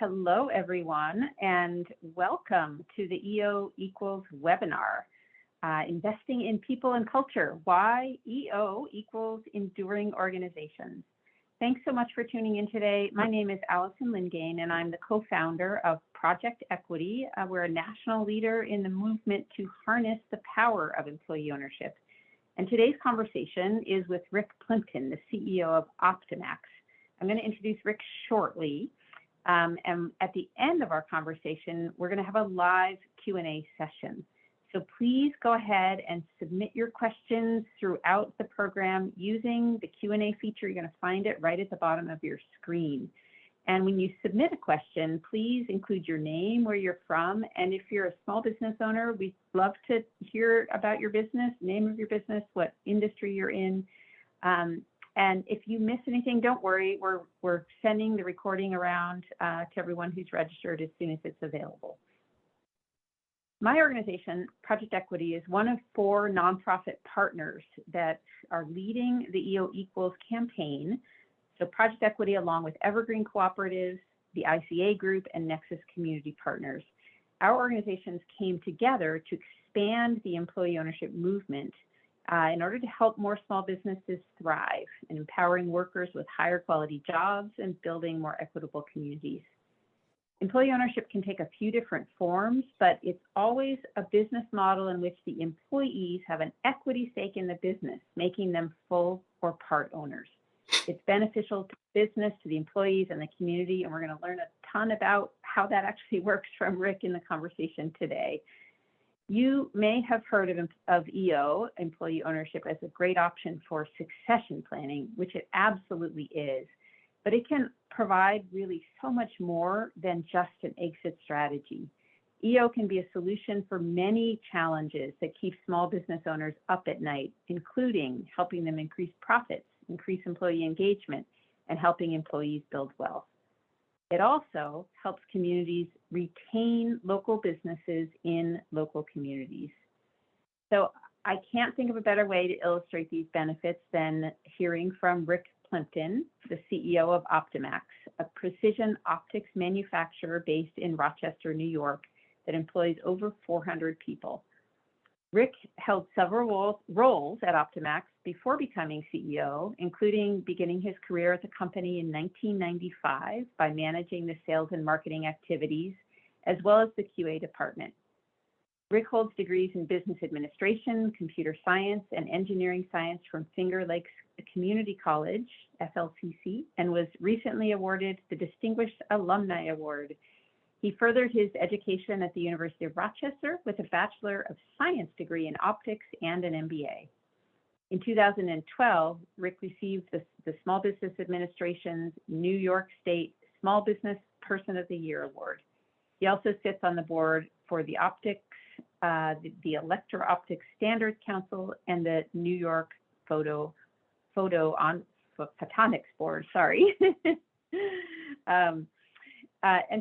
Hello, everyone, and welcome to the EO Equals webinar, Investing in People and Culture, Why EO Equals Enduring Organizations. Thanks so much for tuning in today. My name is Allison Lingane, and I'm the co-founder of Project Equity. We're a national leader in the movement to harness the power of employee ownership. And today's conversation is with Rick Plympton, the CEO of Optimax. I'm going to introduce Rick shortly. And at the end of our conversation, we're going to have a live Q&A session. So please go ahead and submit your questions throughout the program using the Q&A feature. You're going to find it right at the bottom of your screen. And when you submit a question, please include your name, where you're from, and if you're a small business owner, we'd love to hear about your business, name of your business, what industry you're in. And if you miss anything, don't worry. We're sending the recording around to everyone who's registered as soon as it's available. My organization, Project Equity, is one of 4 nonprofit partners that are leading the EO Equals campaign. So Project Equity, along with Evergreen Cooperatives, the ICA Group, and Nexus Community Partners. Our organizations came together to expand the employee ownership movement in order to help more small businesses thrive and empowering workers with higher quality jobs and building more equitable communities. Employee ownership can take a few different forms, but it's always a business model in which the employees have an equity stake in the business, making them full or part owners. It's beneficial to business, to the employees and the community, and we're going to learn a ton about how that actually works from Rick in the conversation today. You may have heard of EO, employee ownership, as a great option for succession planning, which it absolutely is, but it can provide really so much more than just an exit strategy. EO can be a solution for many challenges that keep small business owners up at night, including helping them increase profits, increase employee engagement, and helping employees build wealth. It also helps communities retain local businesses in local communities. So I can't think of a better way to illustrate these benefits than hearing from Rick Plympton, the CEO of Optimax, a precision optics manufacturer based in Rochester, New York, that employs over 400 people. Rick held several roles at Optimax before becoming CEO, including beginning his career at the company in 1995 by managing the sales and marketing activities, as well as the QA department. Rick holds degrees in business administration, computer science, and engineering science from Finger Lakes Community College, FLCC, and was recently awarded the Distinguished Alumni Award. He furthered his education at the University of Rochester with a Bachelor of Science degree in optics and an MBA. In 2012, Rick received the Small Business Administration's New York State Small Business Person of the Year Award. He also sits on the board for the the Electro-Optics Standards Council and the New York Photonics Board, sorry. And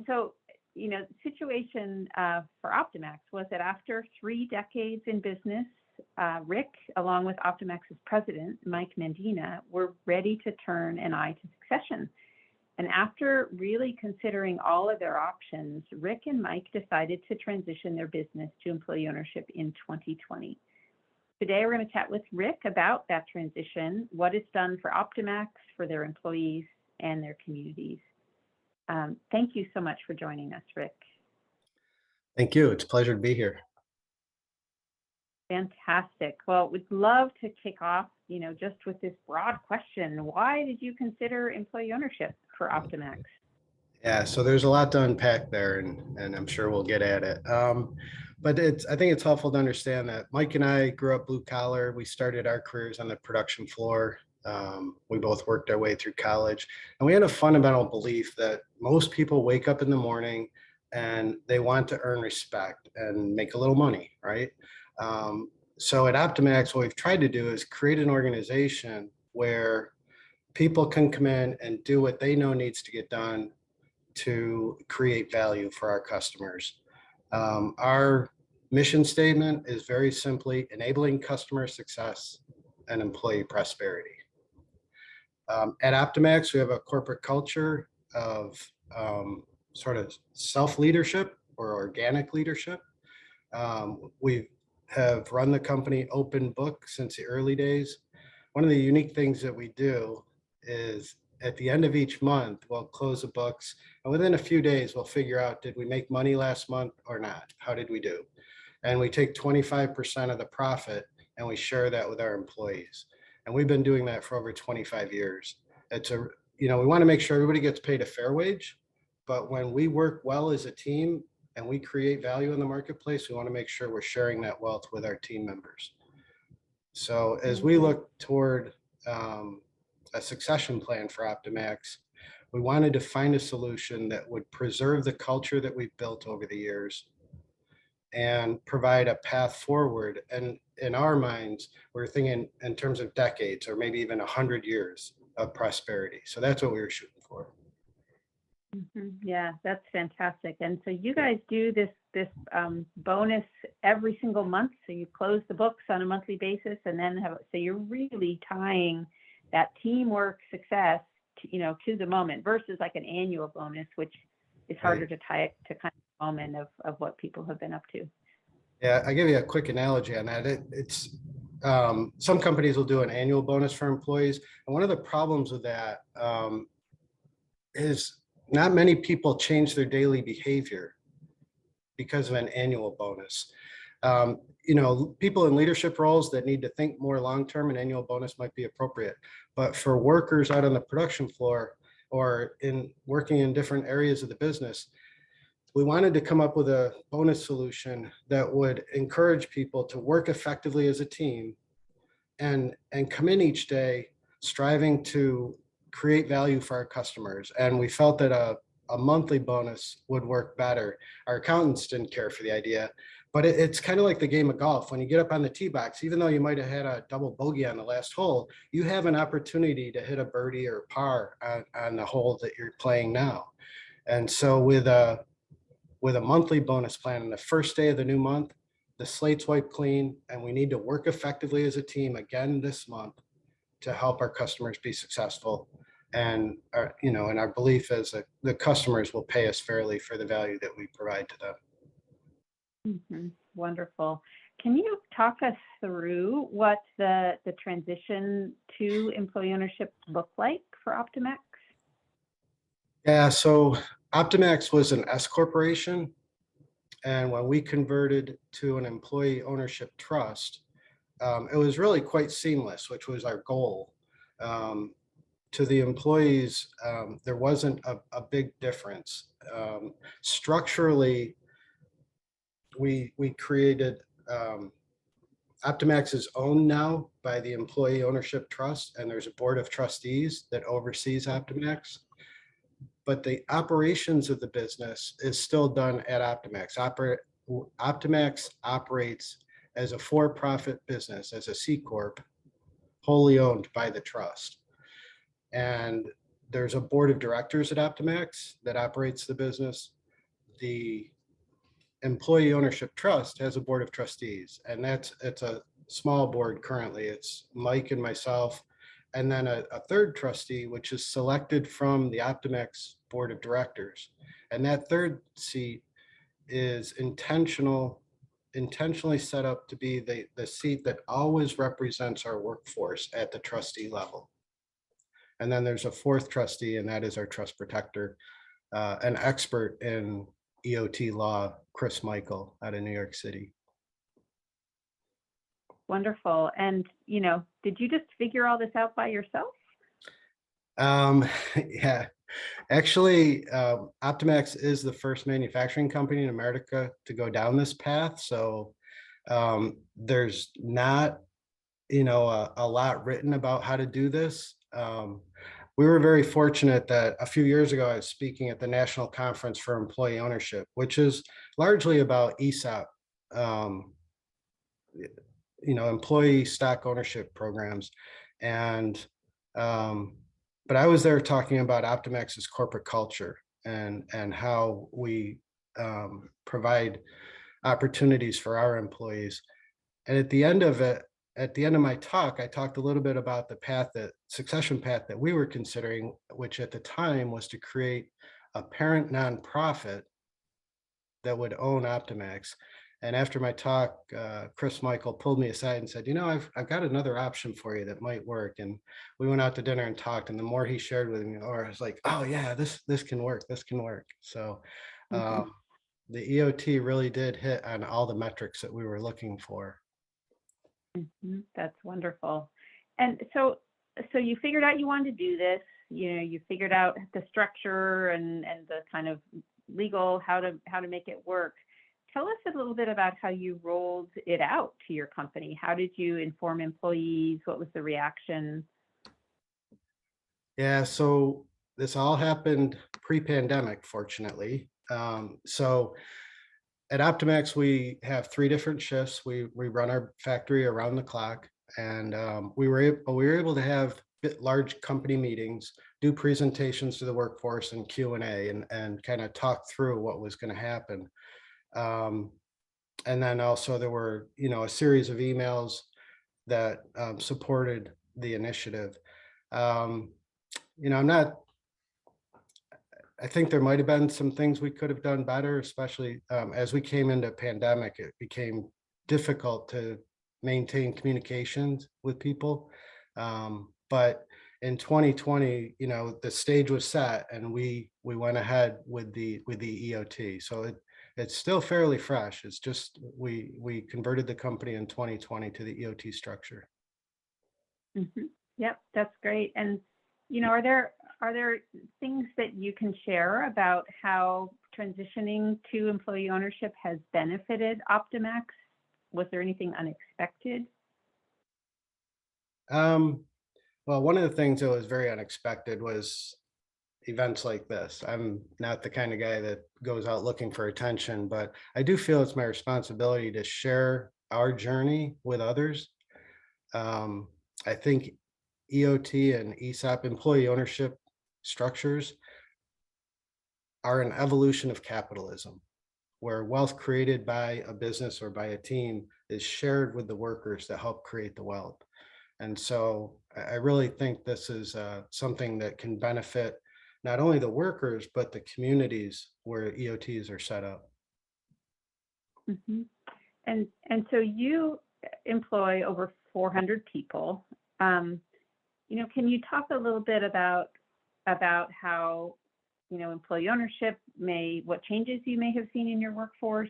so, you know, the situation for Optimax was that after 3 decades in business, Rick, along with Optimax's president, Mike Mendina, were ready to turn an eye to succession. And after really considering all of their options, Rick and Mike decided to transition their business to employee ownership in 2020. Today, we're going to chat with Rick about that transition, what it's done for Optimax, for their employees, and their communities. Thank you so much for joining us, Rick. Thank you. It's a pleasure to be here. Fantastic. Well, we'd love to kick off, you know, just with this broad question. Why did you consider employee ownership for Optimax? Yeah, so there's a lot to unpack there, and I'm sure we'll get at it. But I think it's helpful to understand that Mike and I grew up blue collar. We started our careers on the production floor. We both worked our way through college, and we had a fundamental belief that most people wake up in the morning and they want to earn respect and make a little money, right? So at Optimax, what we've tried to do is create an organization where people can come in and do what they know needs to get done to create value for our customers. Our mission statement is very simply enabling customer success and employee prosperity. At Optimax, we have a corporate culture of sort of self-leadership or organic leadership. We have run the company open book since the early days. One of the unique things that we do is at the end of each month, we'll close the books, and within a few days, we'll figure out, did we make money last month or not? How did we do? And we take 25% of the profit and we share that with our employees. And we've been doing that for over 25 years. We want to make sure everybody gets paid a fair wage, but when we work well as a team and we create value in the marketplace, we want to make sure we're sharing that wealth with our team members. So as we look toward a succession plan for Optimax, we wanted to find a solution that would preserve the culture that we've built over the years and provide a path forward. And in our minds, we're thinking in terms of decades or maybe even 100 years of prosperity. So that's what we were shooting for. Yeah, that's fantastic. And so you guys do this bonus every single month. So you close the books on a monthly basis, and then so you're really tying that teamwork success to the moment versus like an annual bonus, which is harder to tie it to kind of the moment of what people have been up to. Yeah, I give you a quick analogy on that. It's some companies will do an annual bonus for employees, and one of the problems with that is not many people change their daily behavior because of an annual bonus. People in leadership roles that need to think more long-term, an annual bonus might be appropriate. But for workers out on the production floor or in working in different areas of the business, we wanted to come up with a bonus solution that would encourage people to work effectively as a team and come in each day striving to create value for our customers. And we felt that a monthly bonus would work better. Our accountants didn't care for the idea, but it's kind of like the game of golf. When you get up on the tee box, even though you might have had a double bogey on the last hole, you have an opportunity to hit a birdie or par on the hole that you're playing now. And so with a monthly bonus plan on the first day of the new month, the slate's wiped clean, and we need to work effectively as a team again this month to help our customers be successful. And our belief is that the customers will pay us fairly for the value that we provide to them. Wonderful. Can you talk us through what the transition to employee ownership looked like for Optimax? Yeah, so Optimax was an S corporation, and when we converted to an employee ownership trust, it was really quite seamless, which was our goal. To the employees, there wasn't a big difference. Structurally, we created Optimax is owned now by the Employee Ownership Trust, and there's a board of trustees that oversees Optimax. But the operations of the business is still done at Optimax. Optimax operates as a for-profit business, as a C Corp, wholly owned by the trust. And there's a board of directors at Optimax that operates the business. The Employee Ownership Trust has a board of trustees, and it's a small board currently. It's Mike and myself, and then a third trustee, which is selected from the Optimax board of directors. And that third seat is intentionally set up to be the seat that always represents our workforce at the trustee level. And then there's a fourth trustee, and that is our trust protector, an expert in EOT law, Chris Michael, out of New York City. Wonderful. And, did you just figure all this out by yourself? Yeah, actually, Optimax is the first manufacturing company in America to go down this path. So there's not, a lot written about how to do this. We were very fortunate that a few years ago, I was speaking at the National Conference for Employee Ownership, which is largely about ESOP, employee stock ownership programs. And, but I was there talking about Optimax's corporate culture and how we provide opportunities for our employees. And at the end of my talk, I talked a little bit about the succession path that we were considering, which at the time was to create a parent nonprofit that would own Optimax. And after my talk, Chris Michael pulled me aside and said, I've got another option for you that might work. And we went out to dinner and talked. And the more he shared with me, or I was like, oh yeah, this can work. This can work. So Mhm, the EOT really did hit on all the metrics that we were looking for. That's wonderful. And so you figured out you wanted to do this. You figured out the structure and the kind of legal how to make it work. Tell us a little bit about how you rolled it out to your company. How did you inform employees? What was the reaction? Yeah, so this all happened pre-pandemic, fortunately. So at Optimax, we have 3 different shifts. We run our factory around the clock, and we were able to have large company meetings, do presentations to the workforce and Q&A, and kind of talk through what was going to happen. Um, and then also there were, a series of emails that supported the initiative. Um, I'm not. I think there might have been some things we could have done better, especially as we came into pandemic. It became difficult to maintain communications with people. But in 2020, the stage was set, and we went ahead with the EOT. So it's still fairly fresh. It's just we converted the company in 2020 to the EOT structure. Yep, that's great. And are there things that you can share about how transitioning to employee ownership has benefited Optimax? Was there anything unexpected? Um, well, one of the things that was very unexpected was events like this. I'm not the kind of guy that goes out looking for attention, but I do feel it's my responsibility to share our journey with others. Um, I think EOT and ESOP, employee ownership structures, are an evolution of capitalism, where wealth created by a business or by a team is shared with the workers that help create the wealth. And so I really think this is something that can benefit not only the workers, but the communities where EOTs are set up. hmm And so you employ over 400 people. Um, can you talk a little bit about how employee ownership what changes you may have seen in your workforce?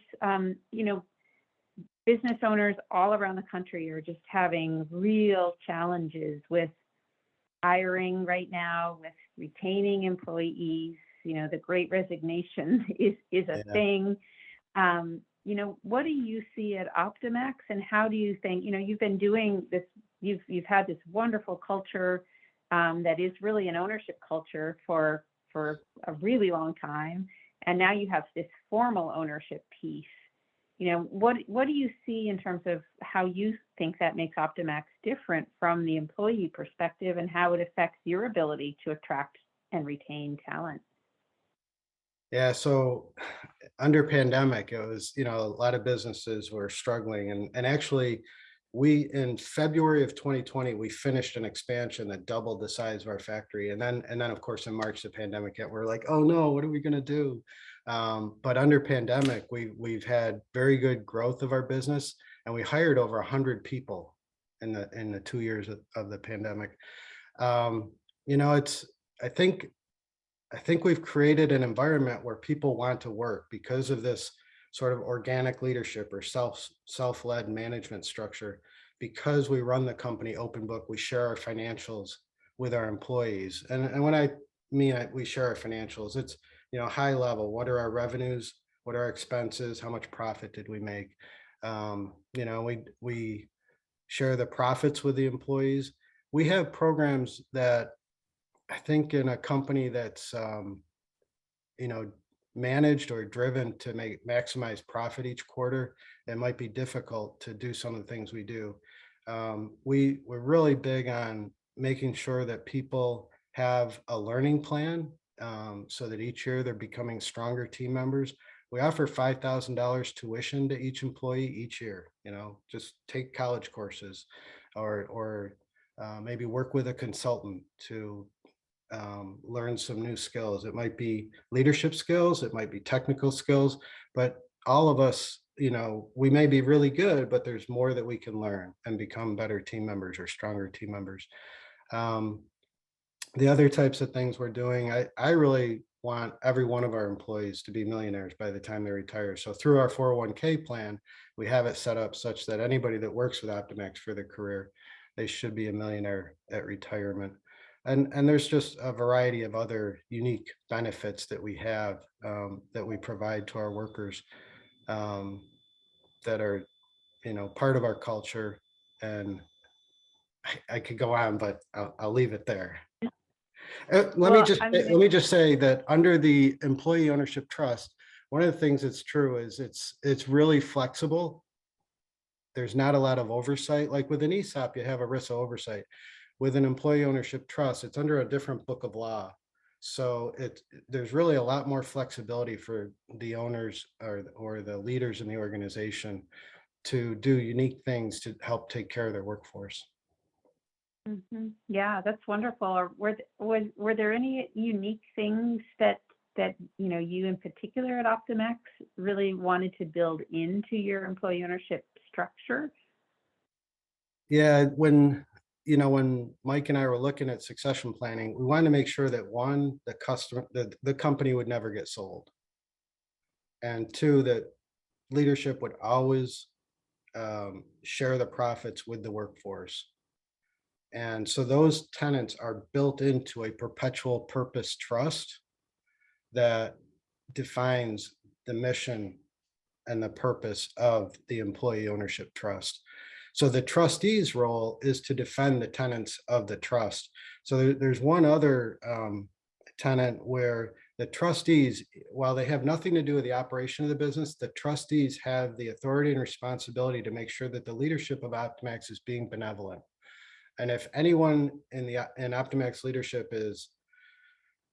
Business owners all around the country are just having real challenges with hiring right now, with retaining employees. The Great Resignation is a Yeah. thing. What do you see at Optimax, and how do you think, you've been doing this, you've had this wonderful culture that is really an ownership culture for a really long time, and now you have this formal ownership piece. What do you see in terms of how you think that makes Optimax different from the employee perspective, and how it affects your ability to attract and retain talent? Yeah. So under pandemic, it was, a lot of businesses were struggling. And actually, in February of 2020, we finished an expansion that doubled the size of our factory. And then of course, in March, the pandemic hit. We're like, oh no, what are we going to do? But under pandemic, we've had very good growth of our business, and we hired over 100 people in the 2 years of the pandemic. Um, it's I think I think we've created an environment where people want to work because of this sort of organic leadership or self-led management structure. Because we run the company open book, we share our financials with our employees. And when I mean we share our financials, it's high level. What are our revenues? What are our expenses? How much profit did we make? We share the profits with the employees. We have programs that I think in a company that's you know managed or driven to maximize profit each quarter, it might be difficult to do some of the things we do. We're really big on making sure that people have a learning plan, so that each year they're becoming stronger team members. We offer $5,000 tuition to each employee each year. Just take college courses, or maybe work with a consultant to learn some new skills. It might be leadership skills, it might be technical skills, but all of us, we may be really good, but there's more that we can learn and become better team members or stronger team members. The other types of things we're doing, I really want every one of our employees to be millionaires by the time they retire. So through our 401k plan, we have it set up such that anybody that works with Optimax for their career, they should be a millionaire at retirement. And there's just a variety of other unique benefits that we have, that we provide to our workers, that are, part of our culture. And I could go on, but I'll leave it there. Let me Well, just I mean, let me just say that under the employee ownership trust, one of the things that's true is it's really flexible. There's not a lot of oversight. Like with an ESOP, you have ERISA oversight. With an employee ownership trust, it's under a different book of law. So there's really a lot more flexibility for the owners or the leaders in the organization to do unique things to help take care of their workforce. yeah, that's wonderful. Or were there any unique things that you in particular at Optimax really wanted to build into your employee ownership structure? Yeah, when Mike and I were looking at succession planning, we wanted to make sure that one, the company would never get sold, and two, that leadership would always share the profits with the workforce. And so those tenets are built into a perpetual purpose trust that defines the mission and the purpose of the employee ownership trust. So the trustee's role is to defend the tenets of the trust. So there's one other tenet where the trustees, while they have nothing to do with the operation of the business, the trustees have the authority and responsibility to make sure that the leadership of Optimax is being benevolent. And if anyone in Optimax leadership is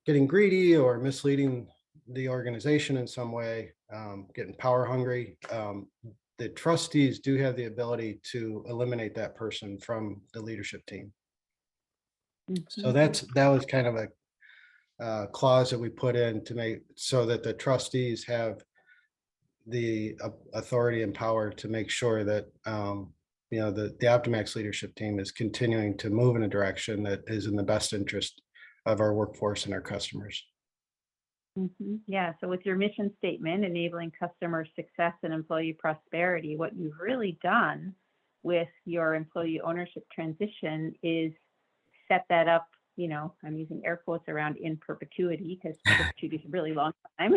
getting greedy or misleading the organization in some way, getting power hungry, the trustees do have the ability to eliminate that person from the leadership team. So that was kind of a clause that we put in to make so that the trustees have the authority and power to make sure that the Optimax leadership team is continuing to move in a direction that is in the best interest of our workforce and our customers. Yeah, so with your mission statement, enabling customer success and employee prosperity, what you've really done with your employee ownership transition is set that up, I'm using air quotes around in perpetuity because perpetuity is a really long time.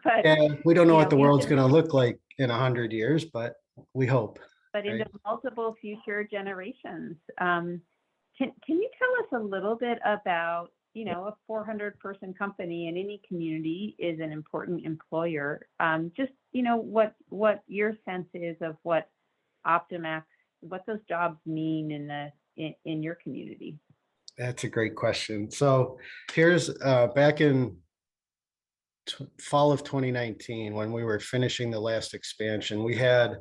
But yeah, we don't know what the world's going to look like in 100 years, but we hope. But into multiple future generations. Can you tell us a little bit about, a 400-person company in any community is an important employer. Just, what your sense is of what Optimax, what those jobs mean in your community. That's a great question. So here's back in fall of 2019, when we were finishing the last expansion, we had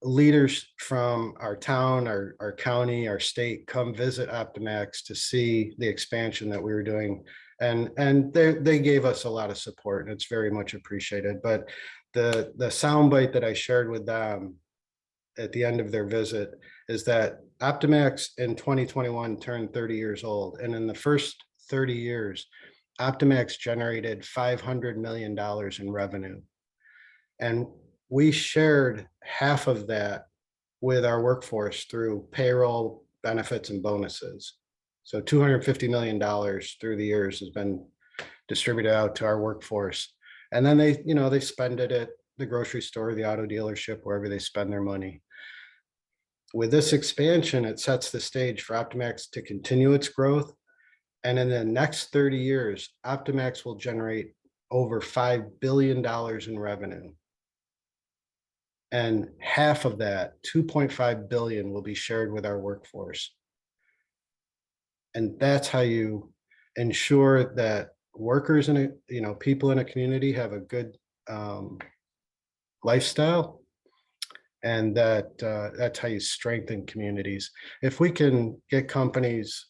leaders from our town, our county, our state come visit Optimax to see the expansion that we were doing. And they gave us a lot of support, and it's very much appreciated. But the soundbite that I shared with them at the end of their visit is that Optimax in 2021 turned 30 years old. And in the first 30 years, Optimax generated $500 million in revenue. And we shared half of that with our workforce through payroll, benefits, and bonuses. So $250 million through the years has been distributed out to our workforce. And then they spend it at the grocery store, the auto dealership, wherever they spend their money. With this expansion, it sets the stage for Optimax to continue its growth. And in the next 30 years, Optimax will generate over $5 billion in revenue. And half of that, 2.5 billion, will be shared with our workforce. And that's how you ensure that workers people in a community have a good lifestyle, and that's how you strengthen communities. If we can get companies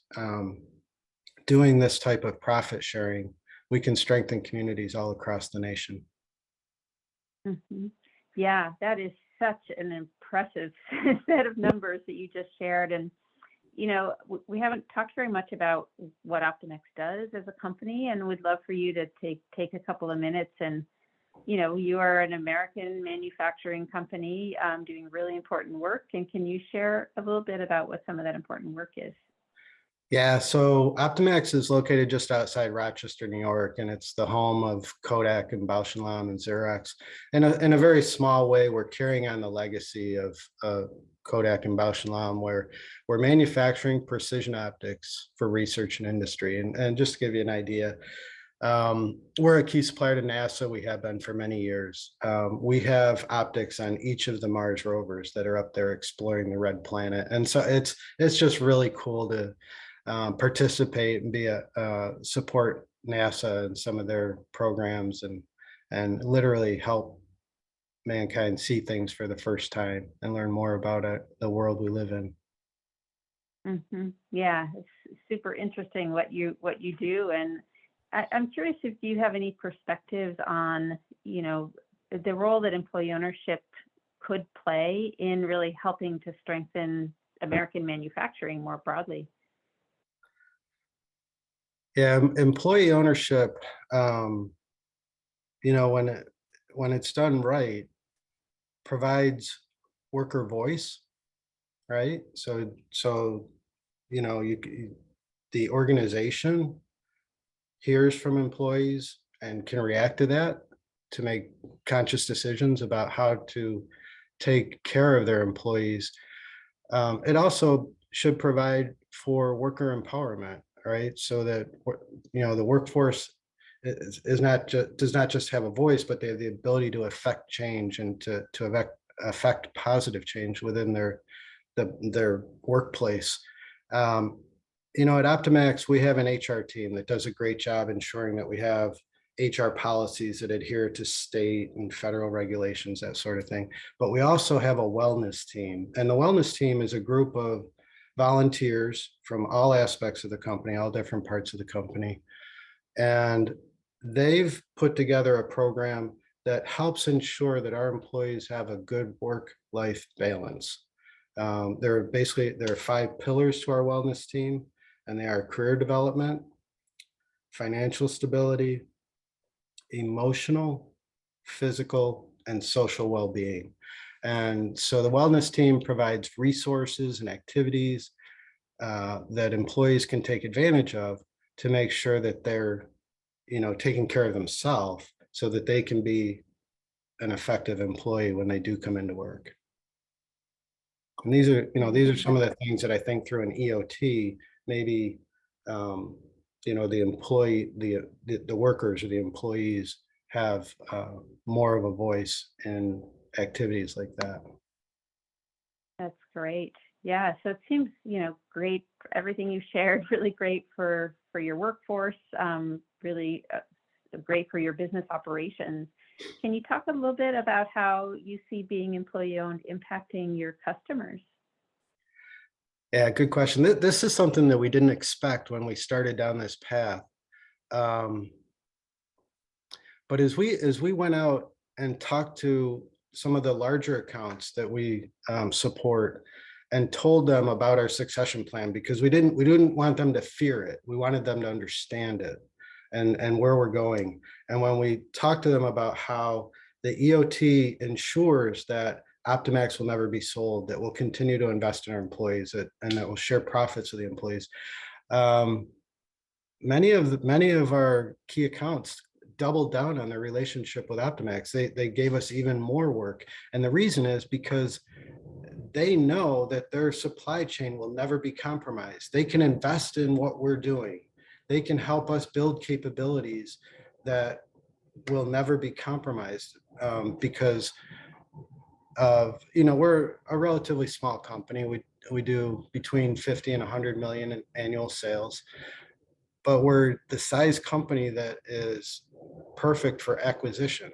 doing this type of profit sharing, we can strengthen communities all across the nation. Yeah, that is such an impressive set of numbers that you just shared. And, we haven't talked very much about what Optimax does as a company, and we'd love for you to take a couple of minutes. And, you are an American manufacturing company doing really important work. And can you share a little bit about what some of that important work is? Yeah, so Optimax is located just outside Rochester, New York, and it's the home of Kodak and Bausch and Lomb and Xerox. In a very small way, we're carrying on the legacy of Kodak and Bausch and Lomb, where we're manufacturing precision optics for research and industry. And just to give you an idea, we're a key supplier to NASA. We have been for many years. We have optics on each of the Mars rovers that are up there exploring the red planet, and so it's just really cool to participate and be support NASA and some of their programs, and literally help mankind see things for the first time and learn more about the world we live in. Yeah, it's super interesting what you do. And I'm curious if you have any perspectives on, the role that employee ownership could play in really helping to strengthen American manufacturing more broadly. Yeah, employee ownership, when it's done right, provides worker voice, right? So the organization hears from employees and can react to that to make conscious decisions about how to take care of their employees. It also should provide for worker empowerment, right? So that the workforce is not just does not just have a voice, but they have the ability to affect change and to affect positive change within their workplace. At Optimax, we have an HR team that does a great job ensuring that we have HR policies that adhere to state and federal regulations, that sort of thing. But we also have a wellness team, and the wellness team is a group of volunteers from all aspects of the company, all different parts of the company. And they've put together a program that helps ensure that our employees have a good work-life balance. There are 5 pillars to our wellness team, and they are career development, financial stability, emotional, physical, and social well-being. And so the wellness team provides resources and activities that employees can take advantage of to make sure that they're, taking care of themselves so that they can be an effective employee when they do come into work. And these are some of the things that I think through an EOT, maybe, the employee, the workers or the employees have more of a voice in activities like that. That's great. Yeah. So it seems, great. Everything you shared, really great for your workforce, really great for your business operations. Can you talk a little bit about how you see being employee owned impacting your customers? Yeah, good question. This is something that we didn't expect when we started down this path. But as we went out and talked to some of the larger accounts that we support and told them about our succession plan, because we didn't want them to fear it. We wanted them to understand it and where we're going. And when we talked to them about how the EOT ensures that Optimax will never be sold, that we'll continue to invest in our employees, and that will share profits with the employees. Many of our key accounts doubled down on their relationship with Optimax. They gave us even more work. And the reason is because they know that their supply chain will never be compromised. They can invest in what we're doing. They can help us build capabilities that will never be compromised because of, we're a relatively small company. We do between 50 and 100 million in annual sales, but we're the size company that is perfect for acquisition,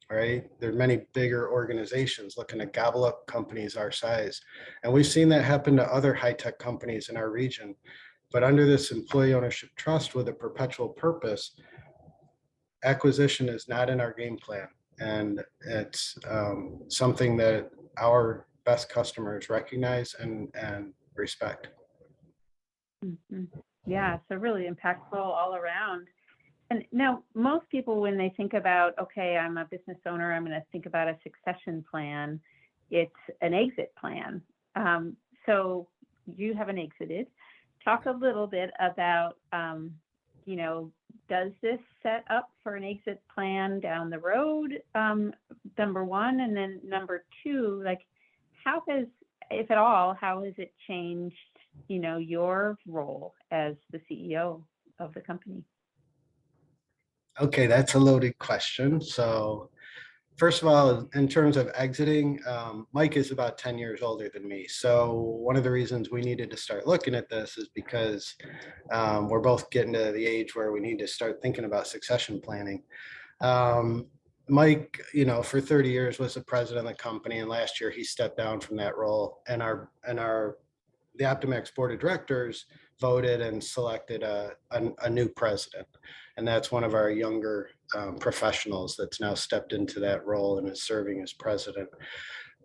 right? There are many bigger organizations looking to gobble up companies our size. And we've seen that happen to other high-tech companies in our region. But under this employee ownership trust with a perpetual purpose, acquisition is not in our game plan. And it's something that our best customers recognize and respect. Mhm. Yeah, so really impactful all around. And now, most people, when they think about, okay, I'm a business owner, I'm going to think about a succession plan, it's an exit plan. So you haven't exited. Talk a little bit about, does this set up for an exit plan down the road? Number one, and then number two, like, how has, if at all, how has it changed, your role as the CEO of the company? Okay, that's a loaded question. So first of all, in terms of exiting, Mike is about 10 years older than me. So one of the reasons we needed to start looking at this is because we're both getting to the age where we need to start thinking about succession planning. Mike, for 30 years was the president of the company, and last year he stepped down from that role. And the Optimax board of directors voted and selected a new president. And that's one of our younger professionals that's now stepped into that role and is serving as president.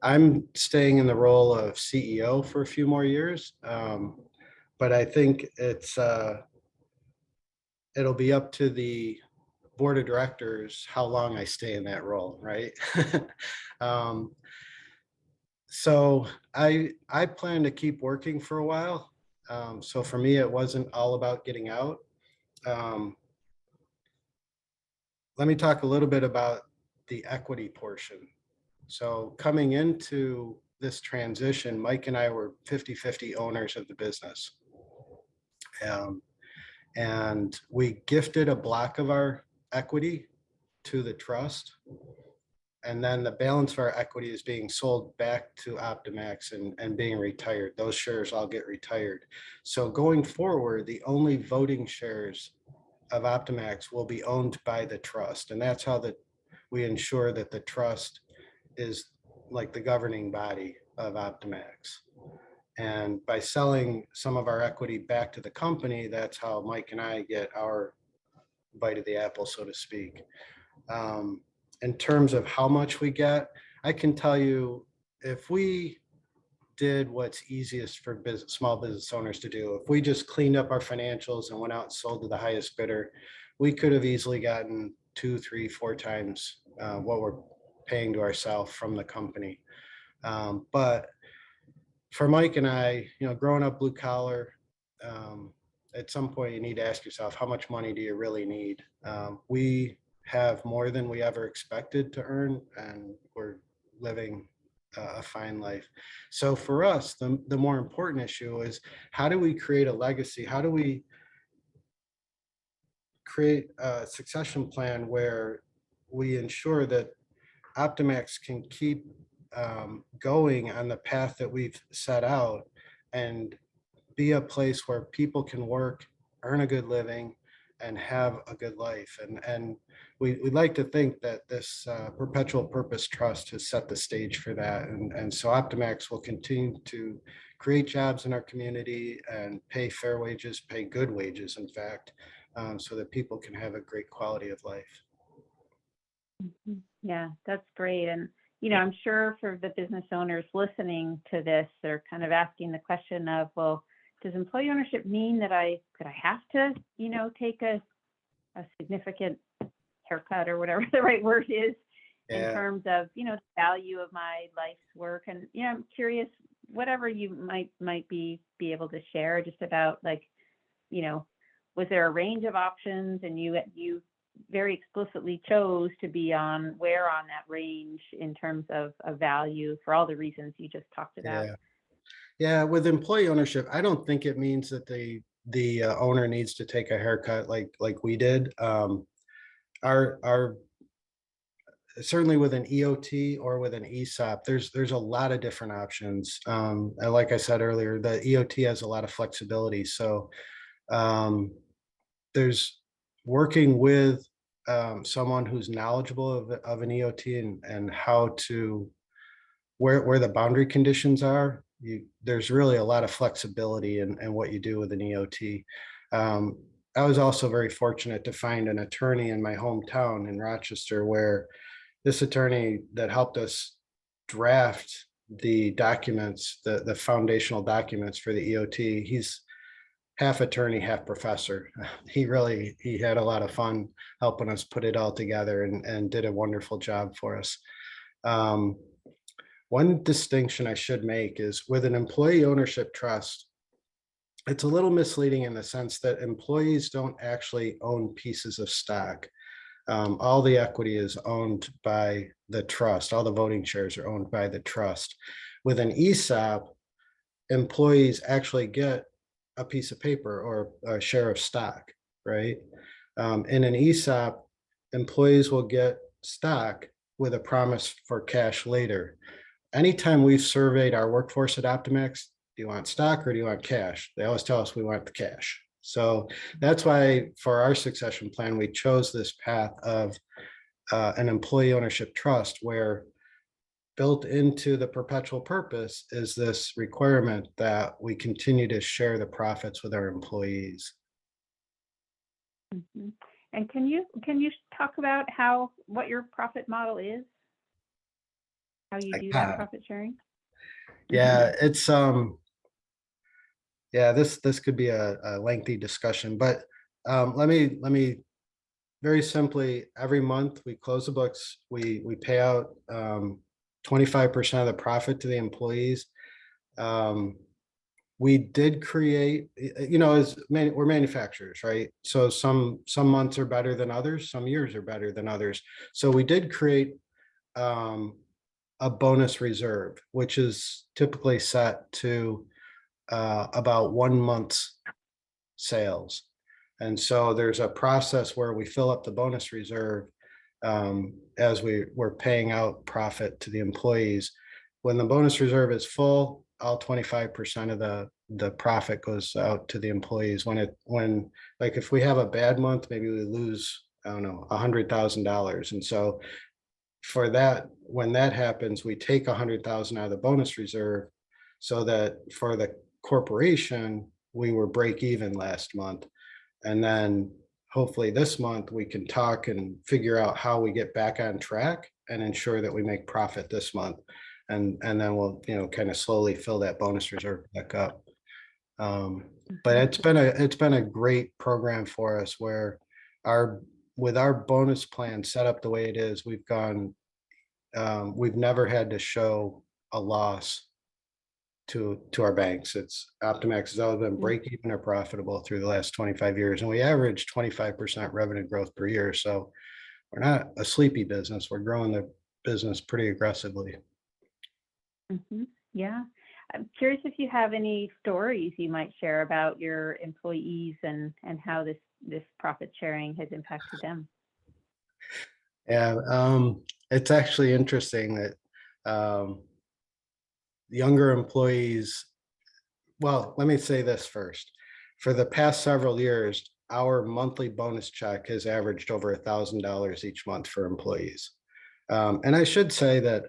I'm staying in the role of CEO for a few more years, but I think it'll be up to the board of directors how long I stay in that role, right? So I plan to keep working for a while. So for me, it wasn't all about getting out. Let me talk a little bit about the equity portion. So coming into this transition, Mike and I were 50-50 owners of the business. And we gifted a block of our equity to the trust. And then the balance of our equity is being sold back to Optimax and being retired. Those shares all get retired. So going forward, the only voting shares of Optimax will be owned by the trust. And that's how we ensure that the trust is like the governing body of Optimax. And by selling some of our equity back to the company, that's how Mike and I get our bite of the apple, so to speak. In terms of how much we get, I can tell you, if we did what's easiest for small business owners to do, if we just cleaned up our financials and went out and sold to the highest bidder, we could have easily gotten 2, 3, 4 times what we're paying to ourselves from the company. But for Mike and I, growing up blue collar, at some point you need to ask yourself, how much money do you really need? We have more than we ever expected to earn, and we're living a fine life. So for us, the more important issue is, how do we create a legacy? How do we create a succession plan where we ensure that Optimax can keep going on the path that we've set out and be a place where people can work, earn a good living, and have a good life. And we'd like to think that this perpetual purpose trust has set the stage for that. And so Optimax will continue to create jobs in our community and pay fair wages, pay good wages, in fact, so that people can have a great quality of life. Yeah, that's great. And, I'm sure for the business owners listening to this, they're kind of asking the question of, well, does employee ownership mean that could I have to, take a significant haircut, or whatever the right word is, in terms of, the value of my life's work? And, I'm curious, whatever you might be able to share just about, like, was there a range of options, and you very explicitly chose to be where on that range in terms of value for all the reasons you just talked about? Yeah, with employee ownership, I don't think it means that the owner needs to take a haircut like we did. Our certainly with an EOT or with an ESOP, there's a lot of different options. And like I said earlier, the EOT has a lot of flexibility. So there's working with someone who's knowledgeable of an EOT and how to where the boundary conditions are. there's really a lot of flexibility in what you do with an EOT. Um, I was also very fortunate to find an attorney in my hometown in Rochester, where this attorney that helped us draft the documents, the foundational documents for the EOT, he's half attorney, half professor. He had a lot of fun helping us put it all together and did a wonderful job for us. Um, One distinction I should make is with an employee ownership trust, it's a little misleading in the sense that employees don't actually own pieces of stock. All the equity is owned by the trust. All the voting shares are owned by the trust. With an ESOP, employees actually get a piece of paper or a share of stock, right? In an ESOP, employees will get stock with a promise for cash later. Anytime we've surveyed our workforce at Optimax, do you want stock or do you want cash? They always tell us we want the cash. So that's why for our succession plan, we chose this path of an employee ownership trust, where built into the perpetual purpose is this requirement that we continue to share the profits with our employees. Mm-hmm. And can you talk about what your profit model is? How you do that profit sharing? Yeah, it's yeah, this could be a lengthy discussion, but let me very simply, every month we close the books, we pay out 25% of the profit to the employees. We did create, we're manufacturers, right? So some months are better than others, some years are better than others. So we did create a bonus reserve, which is typically set to about 1 month's sales. And so there's a process where we fill up the bonus reserve as we're paying out profit to the employees. When the bonus reserve is full, all 25% of the profit goes out to the employees. When like if we have a bad month, maybe we lose, I don't know, $100,000. And so for that, when that happens, we take 100,000 out of the bonus reserve, so that for the corporation, we were break even last month. And then hopefully this month we can talk and figure out how we get back on track and ensure that we make profit this month. And then we'll, kind of slowly fill that bonus reserve back up. But it's been a great program for us, where with our bonus plan set up the way it is, we've never had to show a loss to our banks. It's Optimax has always been break even or profitable through the last 25 years, and we average 25% revenue growth per year. So we're not a sleepy business. We're growing the business pretty aggressively. Mm-hmm. Yeah. I'm curious if you have any stories you might share about your employees and how this profit sharing has impacted them. Yeah, it's actually interesting that younger employees, well, let me say this first. For the past several years, our monthly bonus check has averaged over $1,000 each month for employees. And I should say that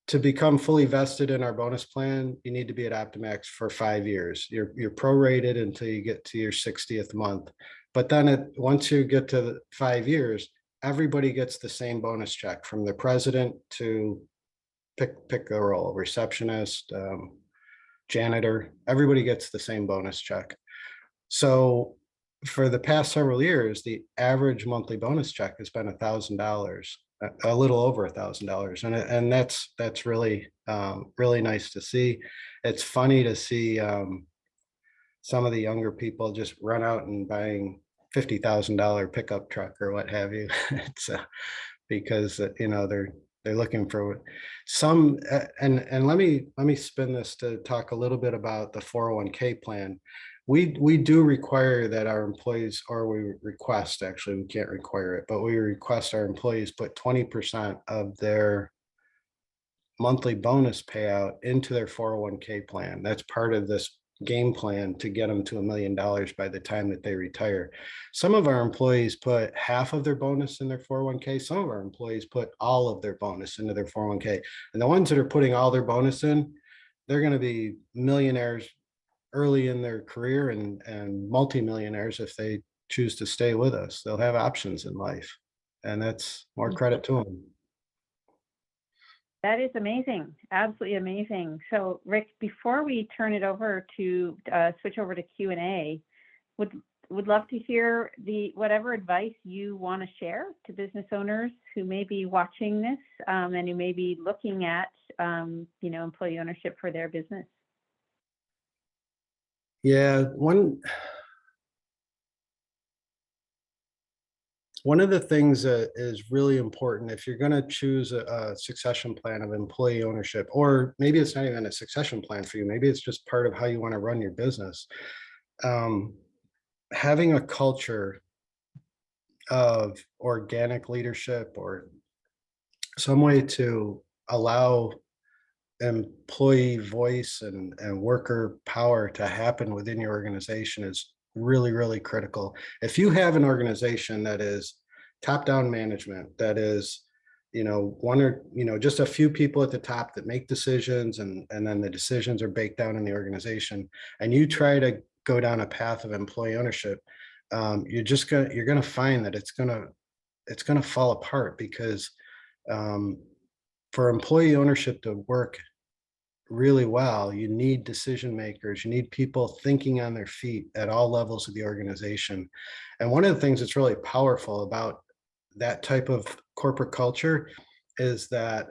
to become fully vested in our bonus plan, you need to be at Optimax for 5 years. You're prorated until you get to your 60th month. But then once you get to 5 years, everybody gets the same bonus check, from the president to pick a role, receptionist, janitor. Everybody gets the same bonus check. So for the past several years, the average monthly bonus check has been $1,000, a little over $1,000, and that's really really nice to see. It's funny to see some of the younger people just run out and buying $50,000 pickup truck or what have you. It's because they're looking for some and let me spin this to talk a little bit about the 401k plan. We do require that our employees, or we request, actually, we can't require it, but we request our employees put 20% of their monthly bonus payout into their 401k plan. That's part of this game plan to get them to $1 million by the time that they retire. Some of our employees put half of their bonus in their 401k. Some of our employees put all of their bonus into their 401k. And the ones that are putting all their bonus in, they're going to be millionaires early in their career and multimillionaires if they choose to stay with us. They'll have options in life, and that's more credit to them. That is amazing. Absolutely amazing. So Rick, before we turn it over to switch over to Q&A, would love to hear whatever advice you want to share to business owners who may be watching this and who may be looking at employee ownership for their business. Yeah, one of the things that is really important if you're going to choose a succession plan of employee ownership, or maybe it's not even a succession plan for you, maybe it's just part of how you want to run your business. Having a culture of organic leadership or some way to allow employee voice and worker power to happen within your organization is really, really critical. If you have an organization that is top-down management, that is, one or, just a few people at the top that make decisions and then the decisions are baked down in the organization, and you try to go down a path of employee ownership, you're gonna find that it's gonna fall apart because for employee ownership to work really well, you need decision makers, you need people thinking on their feet at all levels of the organization. And one of the things that's really powerful about that type of corporate culture is that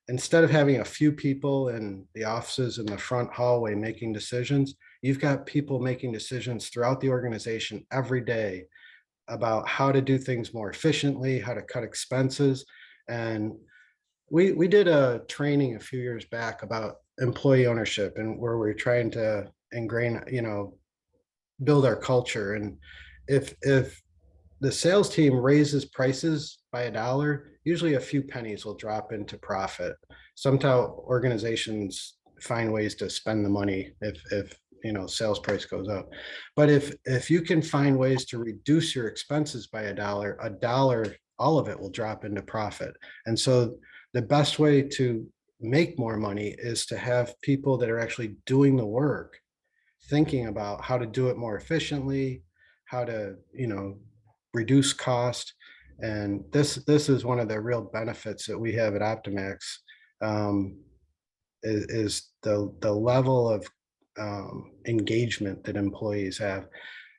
instead of having a few people in the offices in the front hallway making decisions, you've got people making decisions throughout the organization every day about how to do things more efficiently, how to cut expenses. And we did a training a few years back about employee ownership, and where we're trying to ingrain, build our culture. And if the sales team raises prices by $1, usually a few pennies will drop into profit. Sometimes organizations find ways to spend the money if sales price goes up. But if you can find ways to reduce your expenses by $1, all of it will drop into profit. And so the best way to make more money is to have people that are actually doing the work, thinking about how to do it more efficiently, how to, reduce cost. And this is one of the real benefits that we have at Optimax, is the level of engagement that employees have.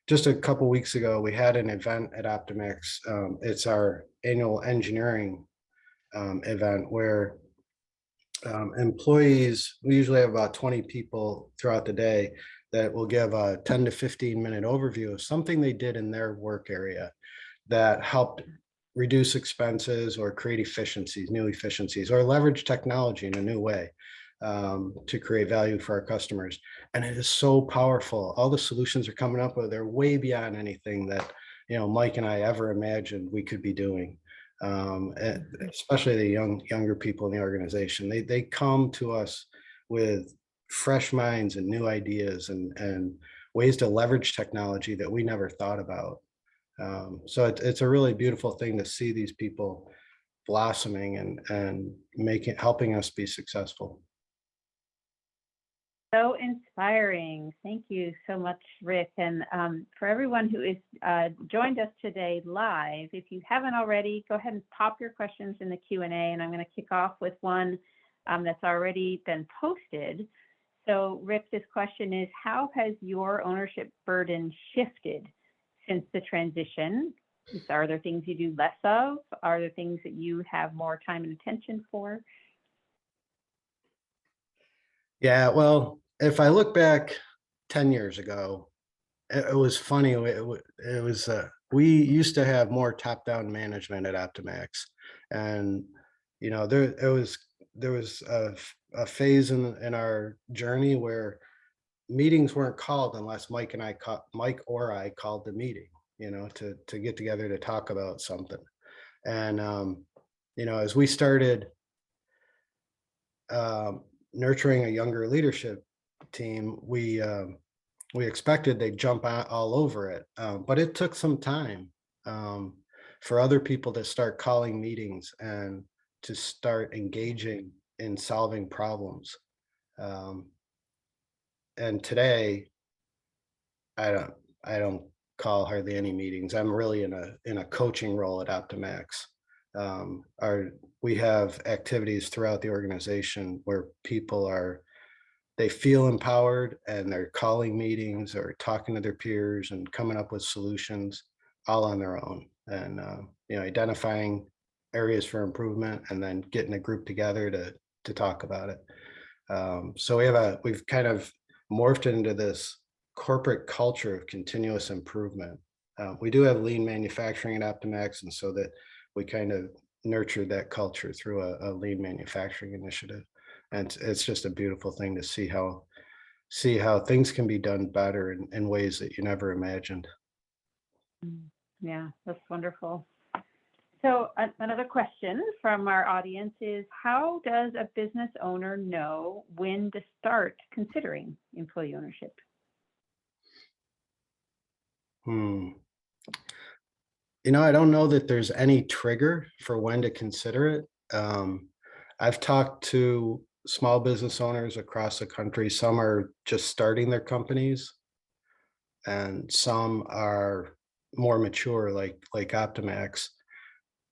Just a couple weeks ago, we had an event at Optimax. It's our annual engineering event where employees, we usually have about 20 people throughout the day that will give a 10 to 15 minute overview of something they did in their work area that helped reduce expenses or create efficiencies, new efficiencies, or leverage technology in a new way to create value for our customers. And it is so powerful. All the solutions are coming up with, they're way beyond anything that, Mike and I ever imagined we could be doing. Especially the younger people in the organization, they come to us with fresh minds and new ideas and ways to leverage technology that we never thought about. So it's a really beautiful thing to see these people blossoming and helping us be successful. So inspiring. Thank you so much, Rick. And for everyone who is joined us today live, if you haven't already, go ahead and pop your questions in the Q&A, and I'm going to kick off with one that's already been posted. So Rick, this question is, how has your ownership burden shifted since the transition? Are there things you do less of? Are there things that you have more time and attention for? Yeah, well, if I look back 10 years ago, it was funny. It was we used to have more top-down management at Optimax, and there was a phase in our journey where meetings weren't called unless Mike or I called the meeting, to get together to talk about something. And as we started nurturing a younger leadership team, we expected they'd jump out all over it, but it took some time for other people to start calling meetings and to start engaging in solving problems. and today I don't I don't call hardly any meetings. I'm really in a coaching role at Optimax. Our We have activities throughout the organization where they feel empowered and they're calling meetings or talking to their peers and coming up with solutions all on their own, and identifying areas for improvement and then getting a group together to talk about it. So we've kind of morphed into this corporate culture of continuous improvement. We do have lean manufacturing at Optimax, and so that we kind of nurtured that culture through a lean manufacturing initiative. And it's just a beautiful thing to see how things can be done better in ways that you never imagined. Yeah, that's wonderful. So another question from our audience is, how does a business owner know when to start considering employee ownership? I don't know that there's any trigger for when to consider it. I've talked to small business owners across the country. Some are just starting their companies, and some are more mature, like Optimax.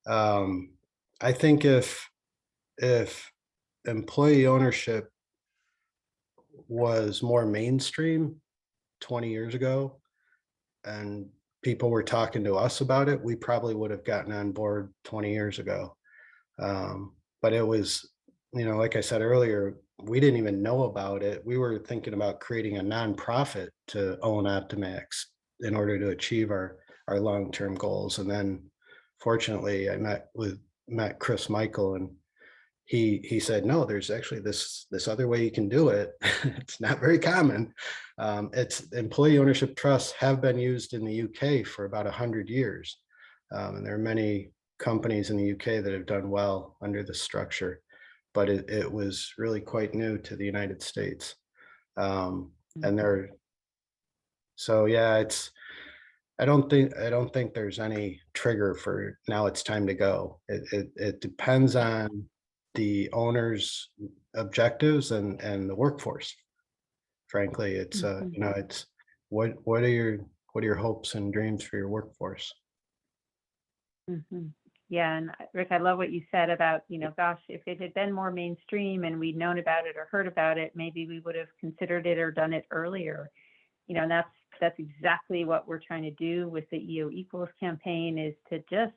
I think if employee ownership was more mainstream 20 years ago, and people were talking to us about it, we probably would have gotten on board 20 years ago. But it was, like I said earlier, we didn't even know about it. We were thinking about creating a nonprofit to own Optimax in order to achieve our long-term goals. And then fortunately I met Chris Michael, and he said, no, there's actually this other way you can do it. It's not very common. It's employee ownership trusts have been used in the UK for about 100 years. And there are many companies in the UK that have done well under the structure, but it was really quite new to the United States. So yeah, I don't think there's any trigger for now it's time to go. It depends on the owner's objectives and the workforce. Frankly, it's it's what are your hopes and dreams for your workforce? Mm-hmm. Yeah, and Rick, I love what you said about, gosh, if it had been more mainstream and we'd known about it or heard about it, maybe we would have considered it or done it earlier. And that's exactly what we're trying to do with the EO Equals campaign, is to just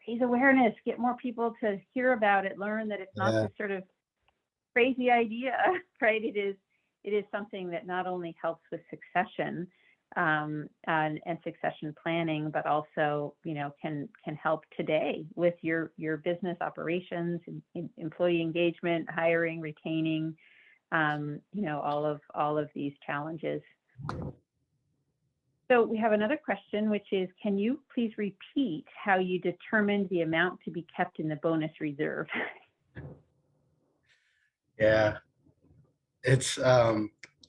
raise awareness, get more people to hear about it, learn that it's not this sort of crazy idea, right? It is something that not only helps with succession and succession planning, but also, can help today with your business operations, employee engagement, hiring, retaining, all of these challenges. So we have another question, which is, can you please repeat how you determined the amount to be kept in the bonus reserve? Yeah, it's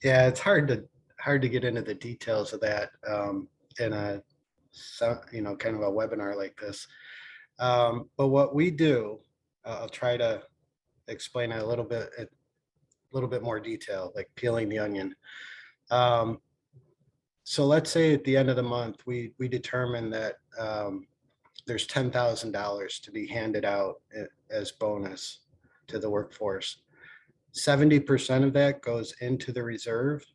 it's hard to get into the details of that in a kind of a webinar like this. But what we do, I'll try to explain it a little bit more detail, like peeling the onion. So let's say at the end of the month, we determine that there's $10,000 to be handed out as bonus to the workforce. 70% of that goes into the reserve,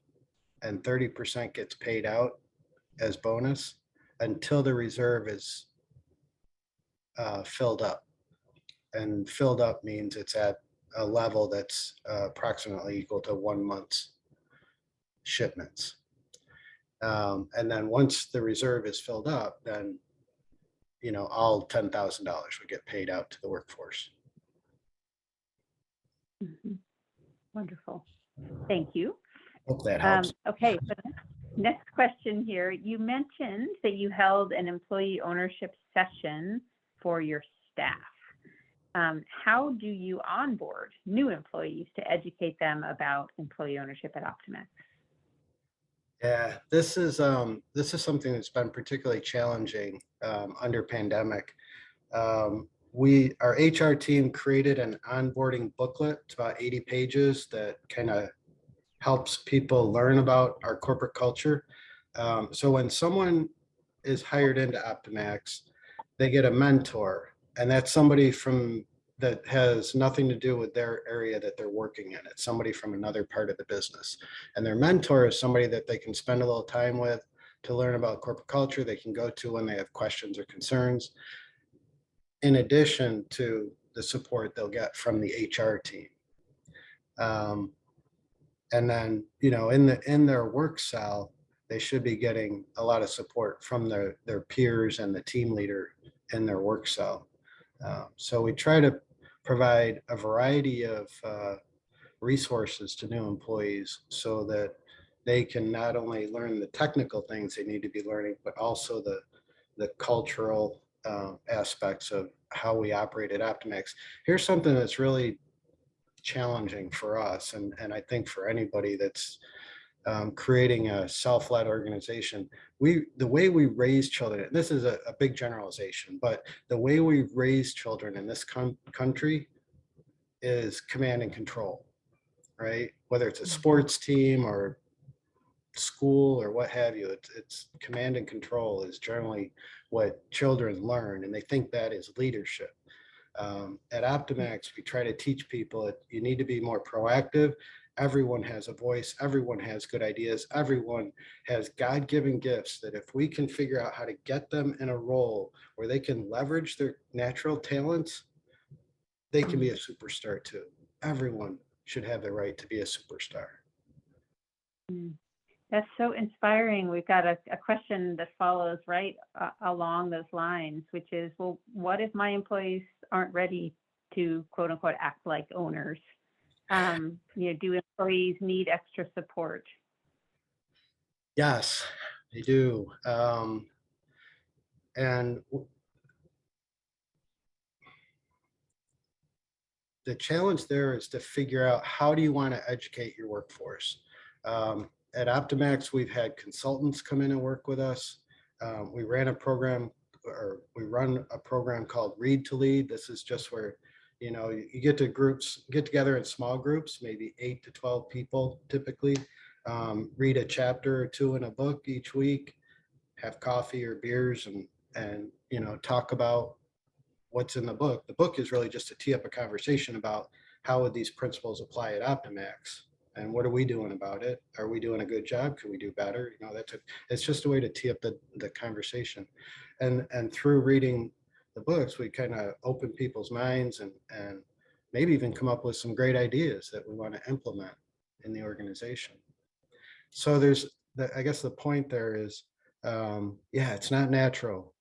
and 30% gets paid out as bonus until the reserve is filled up. And filled up means it's at a level that's approximately equal to 1 month's shipments. And then once the reserve is filled up, then all $10,000 would get paid out to the workforce. Mm-hmm. Wonderful. Thank you. Hope that helps. Okay, so next question here. You mentioned that you held an employee ownership session for your staff. How do you onboard new employees to educate them about employee ownership at Optimax? Yeah, this is something that's been particularly challenging under pandemic. Our HR team created an onboarding booklet. It's about 80 pages that kind of helps people learn about our corporate culture. So when someone is hired into Optimax, they get a mentor, and that's somebody from that has nothing to do with their area that they're working in. It's somebody from another part of the business. And their mentor is somebody that they can spend a little time with to learn about corporate culture, they can go to when they have questions or concerns, in addition to the support they'll get from the HR team. And then, in their work cell, they should be getting a lot of support from their peers and the team leader in their work cell. So we try to provide a variety of resources to new employees so that they can not only learn the technical things they need to be learning, but also the cultural aspects of how we operate at Optimax. Here's something that's really challenging for us, and I think for anybody that's creating a self-led organization. The way we raise children, and this is a big generalization, but the way we raise children in this country is command and control, right? Whether it's a sports team or school or what have you, it's command and control is generally what children learn, and they think that is leadership. At Optimax, we try to teach people that you need to be more proactive. Everyone has a voice. Everyone has good ideas. Everyone has God-given gifts that if we can figure out how to get them in a role where they can leverage their natural talents, they can be a superstar too. Everyone should have the right to be a superstar. That's so inspiring. We've got a question that follows right along those lines, which is, well, what if my employees aren't ready to quote unquote act like owners? Do employees need extra support? Yes, they do. And the challenge there is to figure out, how do you want to educate your workforce? At Optimax, we've had consultants come in and work with us. We run a program called Read to Lead. This is just where, you get together in small groups, maybe 8 to 12 people typically, read a chapter or two in a book each week, have coffee or beers and talk about what's in the book. The book is really just to tee up a conversation about how would these principles apply at Optimax, and what are we doing about it? Are we doing a good job? Can we do better? It's just a way to tee up the conversation. And through reading the books, we kind of open people's minds and maybe even come up with some great ideas that we want to implement in the organization. So I guess the point there is, it's not natural.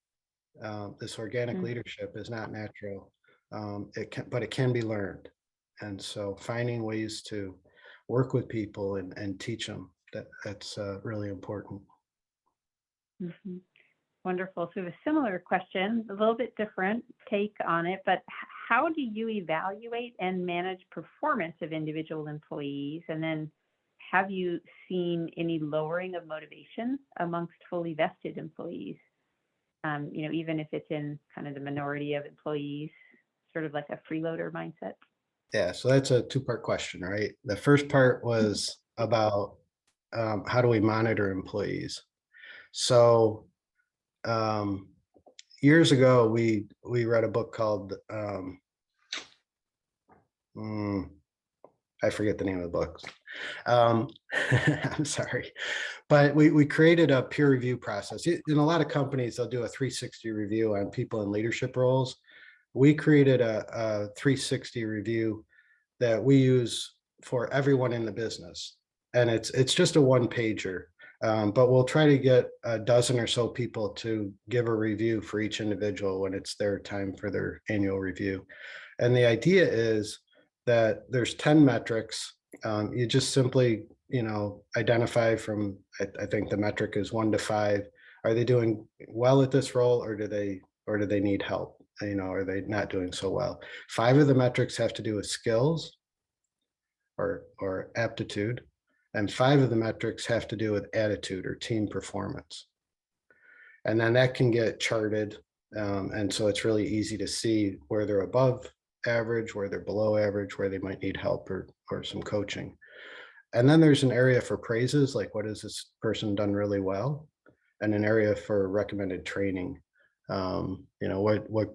This organic leadership is not natural, but it can be learned. And so finding ways to work with people and teach them, that's really important. Mm-hmm. Wonderful. So a similar question, a little bit different take on it, but how do you evaluate and manage performance of individual employees? And then have you seen any lowering of motivation amongst fully vested employees? Even if it's in kind of the minority of employees, sort of like a freeloader mindset? Yeah, so that's a two-part question, right? The first part was about how do we monitor employees? So years ago, we read a book called, I forget the name of the book. I'm sorry, but we created a peer review process. In a lot of companies, they'll do a 360 review on people in leadership roles. We created a 360 review that we use for everyone in the business. And it's just a one pager, but we'll try to get a dozen or so people to give a review for each individual when it's their time for their annual review. And the idea is that there's 10 metrics. You just simply, identify from, I think the metric is 1 to 5. Are they doing well at this role, or do they need help? Are they not doing so well? 5 of the metrics have to do with skills or aptitude, and 5 of the metrics have to do with attitude or team performance. And then that can get charted, and so it's really easy to see where they're above average, where they're below average, where they might need help or some coaching. And then there's an area for praises, like what has this person done really well, and an area for recommended training. What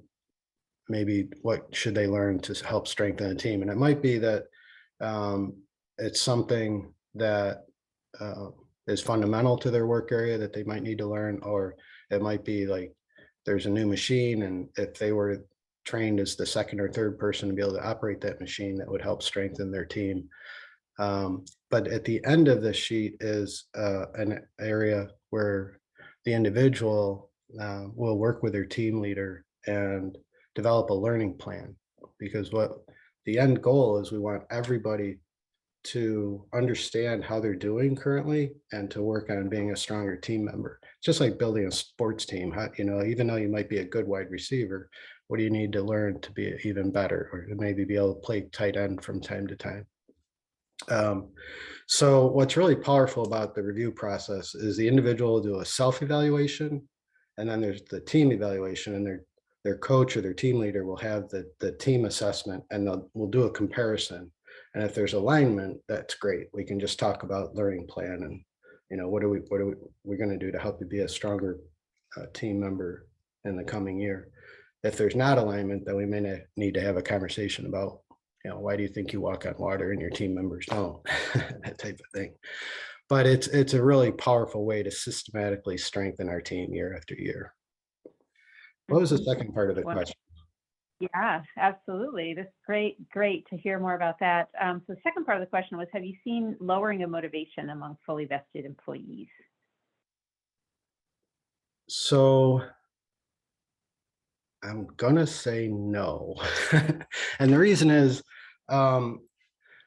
maybe what should they learn to help strengthen the team? And it might be that um, it's something that uh, is fundamental to their work area that they might need to learn, or it might be like there's a new machine, and if they were trained as the second or third person to be able to operate that machine, that would help strengthen their team. But at the end of the sheet is an area where the individual will work with their team leader and develop a learning plan. Because what the end goal is, we want everybody to understand how they're doing currently and to work on being a stronger team member. Just like building a sports team, even though you might be a good wide receiver, what do you need to learn to be even better, or to maybe be able to play tight end from time to time? So what's really powerful about the review process is the individual will do a self-evaluation, and then there's the team evaluation, and their coach or their team leader will have the team assessment, and we'll do a comparison. And if there's alignment, that's great. We can just talk about learning plan and what are we're going to do to help you be a stronger team member in the coming year. If there's not alignment, then we may need to have a conversation about why do you think you walk on water and your team members don't? That type of thing. But it's a really powerful way to systematically strengthen our team year after year. What was the second part of the question? Yeah, absolutely. That's great to hear more about that. So the second part of the question was, have you seen lowering of motivation among fully vested employees? So I'm gonna say no. And the reason is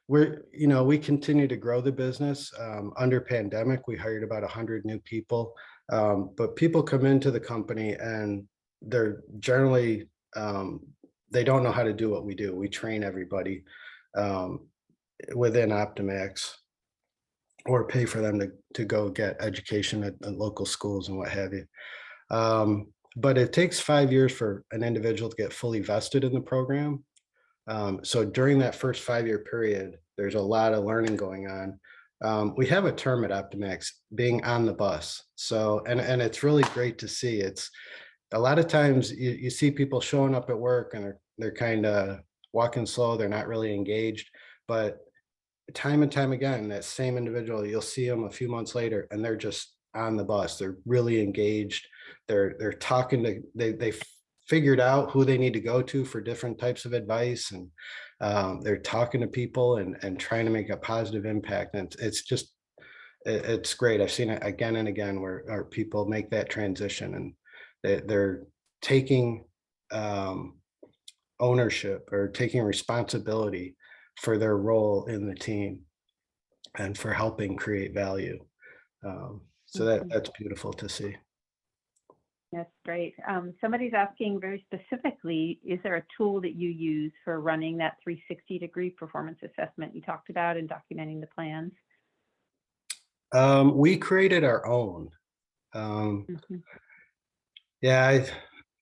we continue to grow the business. Under pandemic, we hired about 100 new people. But people come into the company and they're generally they don't know how to do what we do. We train everybody within Optimax, or pay for them to go get education at local schools and what have you. But it takes 5 years for an individual to get fully vested in the program. So during that first 5 year period, there's a lot of learning going on. We have a term at Optimax, being on the bus. So, and it's really great to see. It's a lot of times you see people showing up at work and they're kind of walking slow. They're not really engaged, but time and time again, that same individual, you'll see them a few months later and they're just on the bus. They're really engaged. They're talking to, they figured out who they need to go to for different types of advice, and they're talking to people and trying to make a positive impact. And it's great. I've seen it again and again where our people make that transition, and they're taking ownership or taking responsibility for their role in the team and for helping create value. So that's beautiful to see. That's great. Somebody's asking very specifically, is there a tool that you use for running that 360-degree performance assessment you talked about and documenting the plans? We created our own. Yeah,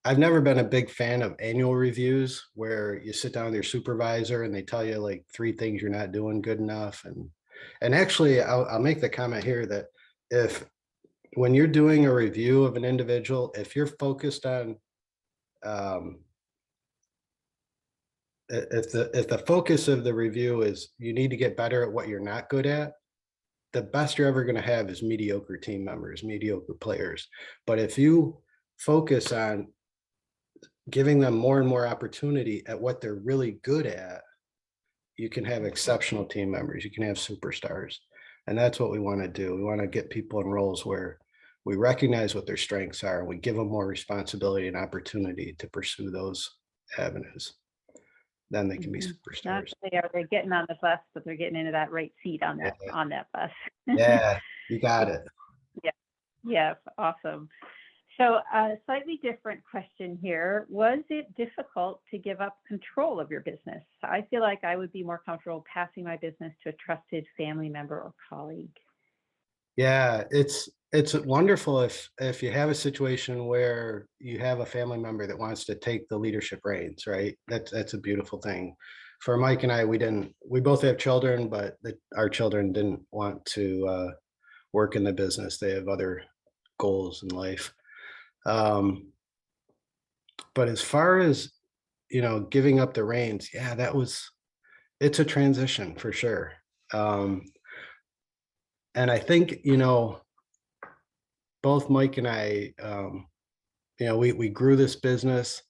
I've never been a big fan of annual reviews where you sit down with your supervisor and they tell you like 3 things you're not doing good enough. And actually, I'll make the comment here that when you're doing a review of an individual, if you're focused on if the focus of the review is you need to get better at what you're not good at, the best you're ever going to have is mediocre team members, mediocre players. But if you focus on giving them more and more opportunity at what they're really good at, you can have exceptional team members. You can have superstars. And that's what we want to do. We want to get people in roles where we recognize what their strengths are, and we give them more responsibility and opportunity to pursue those avenues. Then they can be superstars. They're getting on the bus, but they're getting into that right seat on that bus. Yeah, you got it. Yeah, awesome. So a slightly different question here. Was it difficult to give up control of your business? I feel like I would be more comfortable passing my business to a trusted family member or colleague. Yeah, it's wonderful if you have a situation where you have a family member that wants to take the leadership reins, right? That's a beautiful thing. for Mike and I, we both have children, but our children didn't want to work in the business. They have other goals in life. But as far as, giving up the reins, yeah, it's a transition for sure. And I think, both Mike and I, we grew this business,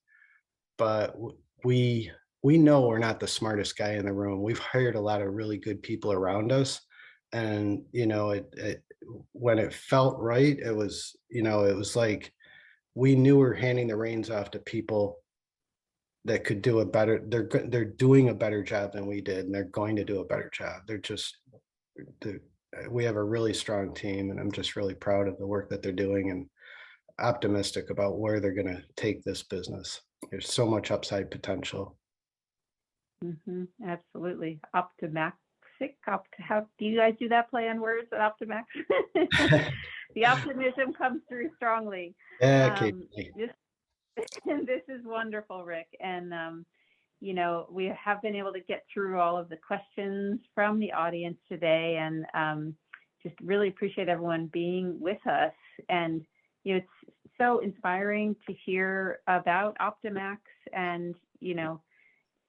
but we know we're not the smartest guy in the room. We've hired a lot of really good people around us. And, when it felt right, it was like we knew we were handing the reins off to people that could do a better, they're doing a better job than we did, and they're going to do a better job. They're, we have a really strong team, and I'm just really proud of the work that they're doing and optimistic about where they're going to take this business. There's so much upside potential. Absolutely. Optimax. How do you guys do that play on words at Optimax? The optimism comes through strongly. Yeah, this is wonderful, Rick. And, we have been able to get through all of the questions from the audience today, and just really appreciate everyone being with us. And, it's so inspiring to hear about Optimax, and,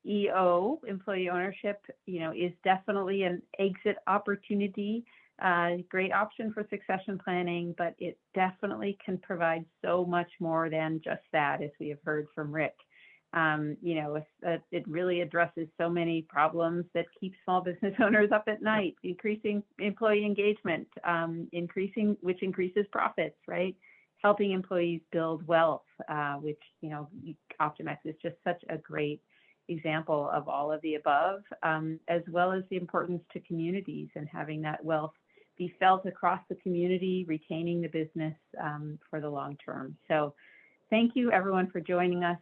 EO, employee ownership, is definitely an exit opportunity, great option for succession planning, but it definitely can provide so much more than just that, as we have heard from Rick. It really addresses so many problems that keep small business owners up at night, increasing employee engagement, which increases profits, right? Helping employees build wealth, which, Optimax is just such a great example of all of the above, as well as the importance to communities and having that wealth be felt across the community, retaining the business for the long term. So thank you everyone for joining us.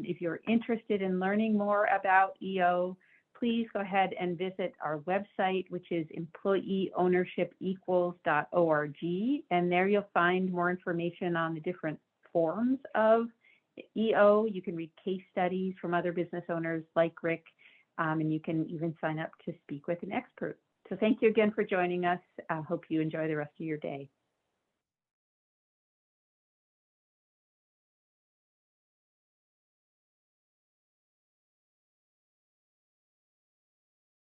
If you're interested in learning more about EO, please go ahead and visit our website, which is employeeownershipequals.org. And there you'll find more information on the different forms of EO. You can read case studies from other business owners like Rick, and you can even sign up to speak with an expert. So thank you again for joining us. I hope you enjoy the rest of your day.